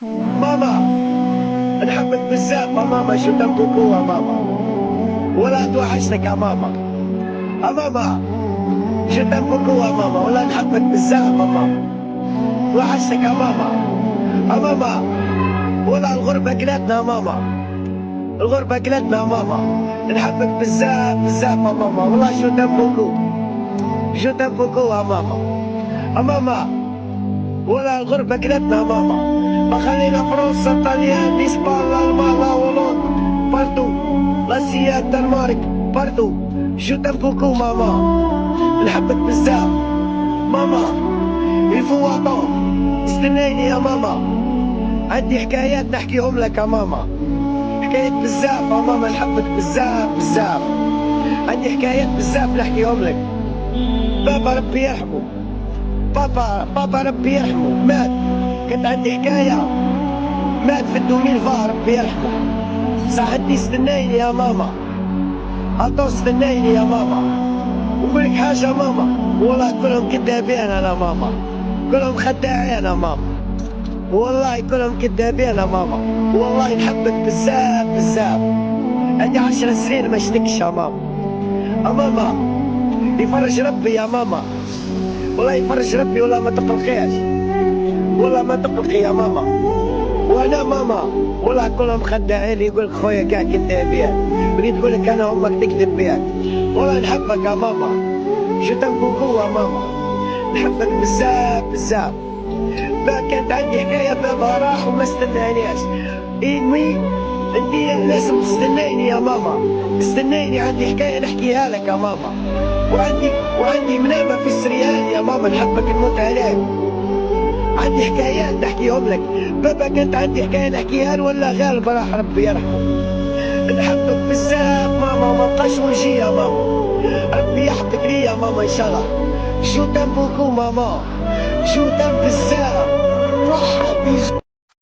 ماما نحبك بزاف ماما، شو تم كوكو ماما، ولا توحشتك يا ماما. ماما شو تم كوكو ماما، ولا نحبك بزاف ماما، توحشتك يا ماما. ماما ولا الغربة كلتنا ماما، الغربة كلتنا ماما، نحبك بزاف بزاف ماما، والله شو تم كوكو، شو تم كوكو ماما. ماما ولا الغربة كلتنا ماما، ما خلينا فرنسا طليان اسبان الالمان لا هولندا بارتو لاسيا الدنمارك بارتو. شو تم كوكو ماما، نحبك بزاف ماما. الفواطة استنيني يا ماما، عندي حكايات نحكيهم لك يا ماما، حكايات بزاف يا ماما، نحبك بزاف بزاف، عندي حكايات بزاف نحكيهم لك. بابا ربي يرحمه، بابا ربي يرحمه مات، كانت عندي حكاية، مات في الدومين فا ربي يرحمه. صاحبتي استنيني يا ماما، عطو استنيني يا ماما. ونقول لك حاجة يا ماما، والله كلهم كدابين انا ماما، كلهم خداعين يا ماما، والله كلهم كدابين يا ماما، والله نحبك بزاف بزاف. عندي 10 سنين ما اشتكش يا ماما. ماما يفرج ربي يا ماما، والله يفرج ربي، والله ما تقلقيش، والله ما تقلقي يا ماما. وانا ماما والله كلهم خداعين، يقول لك خويا كاع كذابين، بغيت تقول لك انا امك تكذب بيك. والله نحبك يا ماما، جو تم بوكو يا ماما، نحبك بزاف بزاف. كانت عندي حكايه بابا راح وما استنانيش، انوي انتي لازم تستنيني يا ماما، استنيني عندي حكايه نحكيها لك يا ماما. وعندي منامه في السريان يا ماما، نحبك نموت عليك، عندي حكايات نحكيهم لك. بابا كانت عندي حكايه نحكيها له ولا غالب راح ربي يرحمه. نحبك بزاف ماما، ما بقاش وجهي يا ماما، ربي يحفظك لي يا ماما ان شاء الله. شو تم بوكو ماما، شو تم بزاف.